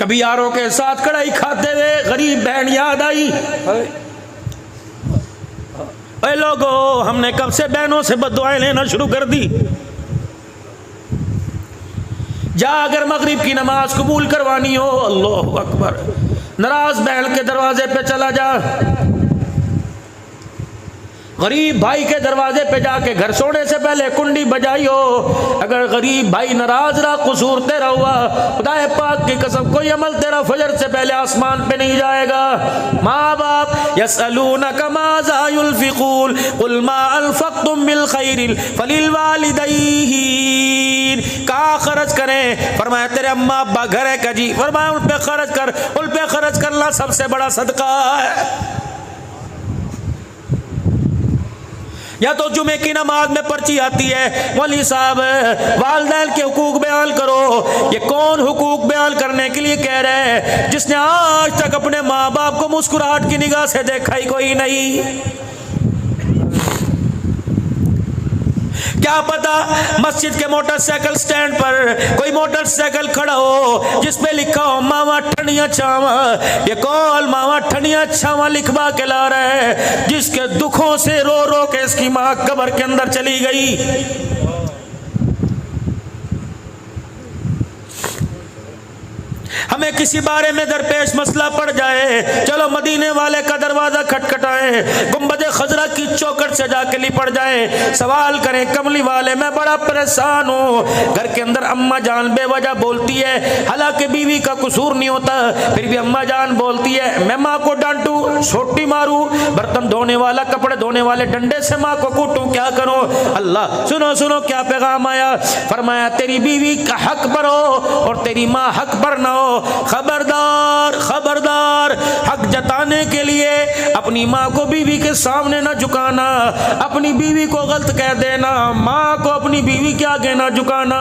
कभी यारों के साथ कढ़ाई खाते हुए गरीब बहन याद आई, अरे लोगो हमने कब से बहनों से बद्दुआएं लेना शुरू कर दी। जा अगर मगरिब की नमाज कबूल करवानी हो, अल्लाह अकबर, नाराज बहन के दरवाजे पे चला जा, गरीब भाई के दरवाजे पे जाके घर सोने से पहले कुंडी बजाई हो। अगर गरीब भाई नाराज रहा, कसूर तेरा हुआ, खुदा पाक की कसम कोई अमल तेरा फजर से पहले आसमान पे नहीं जाएगा। माँ बाप यसअलूनका माज़ा युनफ़िक़ून कुल मा अनफ़क़्तुम मिन ख़ैरिन फ़लिल वालिदैन। कहाँ खर्च करें? फरमाया तेरे अम्मा अब्बा घर है जी, फरमाया उन पे खर्च कर, उन पे खर्च करना सबसे बड़ा सदका है। या तो जुमे की नमाज में पर्ची आती है, मौलवी साहब वालिदैन के हुकूक बयान करो। ये कौन हुकूक बयान करने के लिए कह रहे हैं? जिसने आज तक अपने माँ बाप को मुस्कुराहट की निगाह से देखा ही कोई नहीं। क्या पता मस्जिद के मोटरसाइकिल स्टैंड पर कोई मोटरसाइकिल खड़ा हो जिस पे लिखा हो मावा ठंडिया छावा। ये कौन मावा ठंडिया छावा लिखवा के ला रहा है, जिसके दुखों से रो रो के इसकी माँ कब्र के अंदर चली गई। हमें किसी बारे में दरपेश मसला पड़ जाए, चलो मदीने वाले का दरवाजा खटखटाएं, गुंबद खजरा की चौखट से जाके लिपट जाएं, सवाल करें कमली वाले मैं बड़ा परेशान हूँ। घर के अंदर अम्मा जान बेवजह बोलती है, हालांकि बीवी का कसूर नहीं होता, फिर भी अम्मा जान बोलती है मैं माँ को डांटूं, सोटी मारूं, बर्तन धोने वाला कपड़े धोने वाले डंडे से माँ को कूटूं, क्या करूं? अल्लाह सुनो सुनो क्या पैगाम आया। फरमाया तेरी बीवी का हक पर हो और तेरी माँ हक पर ना हो। खबरदार खबरदार, हक जताने के लिए अपनी माँ को बीवी के सामने ना झुकाना, अपनी बीवी को गलत कह देना, माँ को अपनी बीवी के आगे ना झुकाना।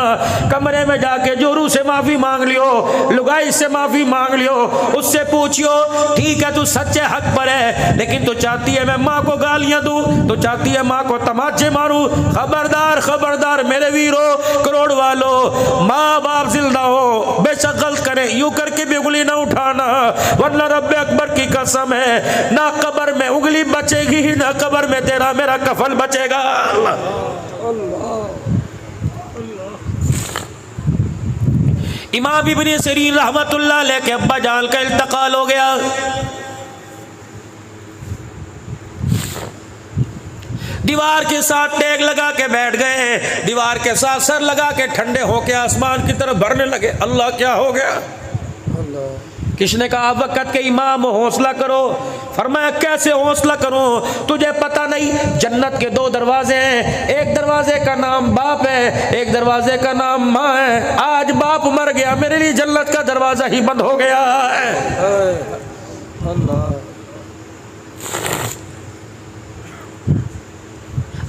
कमरे में जाके जोरू से माफी मांग लियो, लुगाई से माफी मांग लियो, उससे पूछियो ठीक है तू सच्चे हक पर है, लेकिन तू चाहती है मैं माँ को गालियां दूं, तू चाहती है माँ को तमाचे मारूं। खबरदार खबरदार मेरे वीरों करोड़ वालों, माँ बाप जिंदा हो बेशक गलत करे, यूं करके भी उंगली ना उठाना, वरना रब्बे अकबर की कसम है ना कब्र में उंगली बचेगी ना कब्र में तेरा मेरा कफन बचेगा। इमाम इब्न सिरीन रहमतुल्लाह अलैह के अब्बा जान का इंतकाल हो गया। दीवार के साथ टेक लगा के बैठ गए, दीवार के साथ सर लगा के ठंडे होके आसमान की तरफ भरने लगे। अल्लाह क्या हो गया? किसने कहा वक़्त के इमाम हौसला करो? फरमाया कैसे हौसला करूं? तुझे पता नहीं जन्नत के दो दरवाजे हैं, एक दरवाजे का नाम बाप है, एक दरवाजे का नाम माँ है। आज बाप मर गया, मेरे लिए जन्नत का दरवाजा ही बंद हो गया है। अल्लाह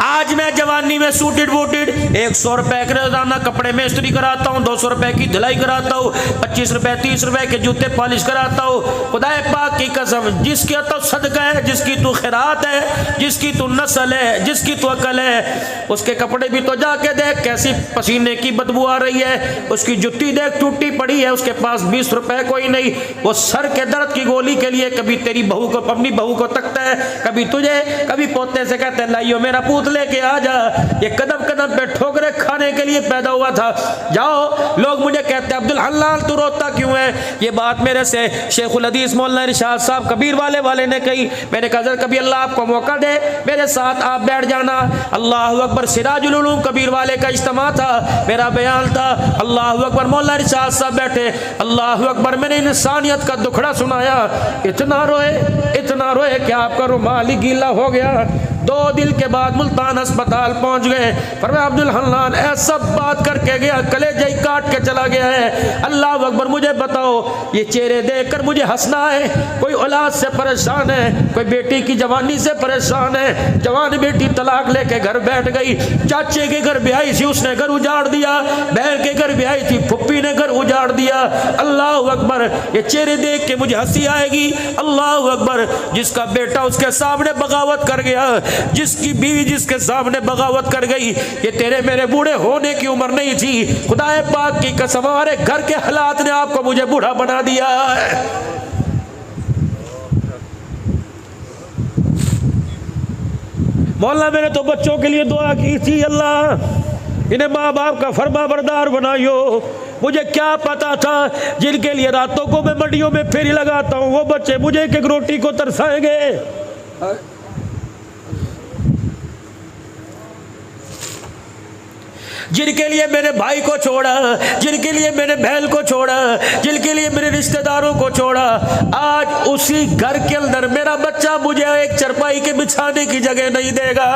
आज मैं जवानी में सूटेड बूटेड 100 रुपए के रोजाना कपड़े में इस्त्री कराता हूँ, 200 रुपए की धुलाई कराता हूँ, 25 रुपए 30 रुपए के जूते पॉलिश कराता हूँ। खुदाए पाक की कसम जिसकी तो सदका है, जिसकी तो खैरात है, जिसकी तो नस्ल है, जिसकी तो अकल है, उसके कपड़े भी तो जाके देख कैसी पसीने की बदबू आ रही है, उसकी जुत्ती देख टूटी पड़ी है, उसके पास 20 रुपए कोई नहीं, वो सर के दर्द की गोली के लिए कभी तेरी बहू को अपनी बहू को तकता है, कभी तुझे, कभी पोते से कहते हैं लाइयो मेरा पूत लेके आ जा। ये कदम कदम पे ठोकरे खाने के लिए पैदा हुआ था। जाओ लोग मुझे कहते हैं अब्दुल हन्नान तू रोता क्यों है? ये बात मेरे से शेखुल हदीस मौलाना इरशाद साहब कबीर वाले ने कही। मैंने कहा जरा कभी अल्लाह आपको मौका दे मेरे साथ आप बैठ जाना। अल्लाह अकबर सिराजुल उलूम कबीर वाले का इज्तिमा था, मेरा बयान था। अल्लाह अकबर मौलाना इरशाद साहब बैठे, अल्लाह अकबर मैंने इंसानियत का दुखड़ा सुनाया। इतना रोए कि आपका रुमाल ही गीला हो गया। 2 दिन के बाद मुल्तान अस्पताल पहुंच गए। फरमाया अब्दुल हन्नान ऐसा बात करके गया, कलेजा ही काट के चला गया है। अल्लाह अकबर मुझे बताओ ये चेहरे देखकर मुझे हंसना है? कोई औलाद से परेशान है, कोई बेटी की जवानी से परेशान है, जवान बेटी तलाक लेके घर बैठ गई, चाचे के घर ब्याही थी उसने घर उजाड़ दिया, बहन के घर ब्याही थी फुप्पी ने घर उजाड़ दिया। अल्लाह अकबर ये चेहरे देख के मुझे हंसी आएगी। अल्लाह अकबर जिसका बेटा उसके सामने बगावत कर गया, जिसकी बीवी जिसके सामने बगावत कर गई, ये तेरे मेरे बूढ़े होने की उम्र नहीं थी। खुदाए पाक की कसम हमारे घर के हालात ने आपको मुझे बूढ़ा बना दिया है। मौला मैंने तो बच्चों के लिए दुआ की थी, अल्लाह इन्हें माँ बाप का फरमा बरदार बनाइयो। मुझे क्या पता था जिनके लिए रातों को मैं मंडियों में फेरी लगाता हूँ वो बच्चे मुझे एक एक रोटी को तरसाएंगे। जिनके लिए मेरे भाई को छोड़ा, जिनके लिए मेरे बहन को छोड़ा, जिनके लिए मेरे रिश्तेदारों को छोड़ा, आज उसी घर के अंदर मेरा बच्चा मुझे एक चरपाई के बिछाने की जगह नहीं देगा।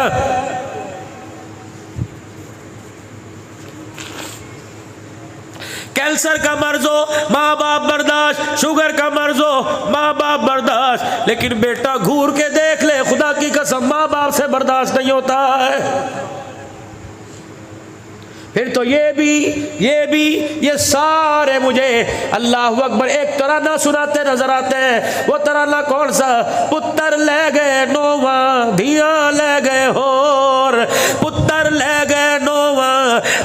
कैंसर का मर्ज हो माँ बाप बर्दाश्त, शुगर का मर्ज हो माँ बाप बर्दाश्त, लेकिन बेटा घूर के देख ले, खुदा की कसम माँ बाप से बर्दाश्त नहीं होता है। फिर तो ये सारे मुझे अल्लाह अकबर एक तराना सुनाते नजर आते हैं। वो तराना कौन सा? पुत्र ले गए नोवा धिया ले गए होर, पुत्र ले गए नोवा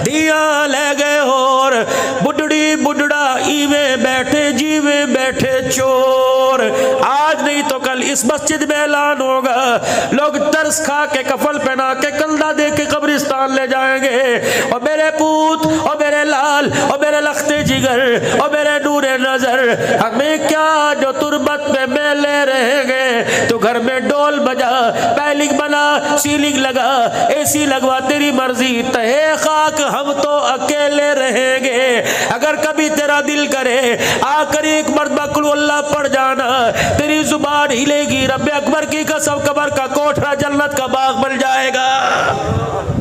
धिया ले गए होर, बुढ़ड़ी बुढ़ड़ा इवे बैठे जीवे बैठे चोर। आज नहीं तो कल इस मस्जिद में ऐलान होगा, लोग तरस खा के कफल पहना के कंधा दे के कब्रिस्तान ले जाएंगे। और मेरे पूत और मेरे लाल और मेरे लखते जिगर और मेरे नूरे नजर, हमें क्या जो तुरबत में मेले रहेंगे। तो घर में डोल बजा, पैलिंग बना, सीलिंग लगा, एसी लगवा, तेरी मर्जी, तहे खाक हम तो अकेले रहेंगे। अगर कभी तेरा दिल करे आकर एक मर्तबा कुल अल्लाह पढ़ जाना, तेरी जुबान हिलेगी, रब्बे अकबर की कसम कब्र का कोठरा जन्नत का बाग बन जाएगा।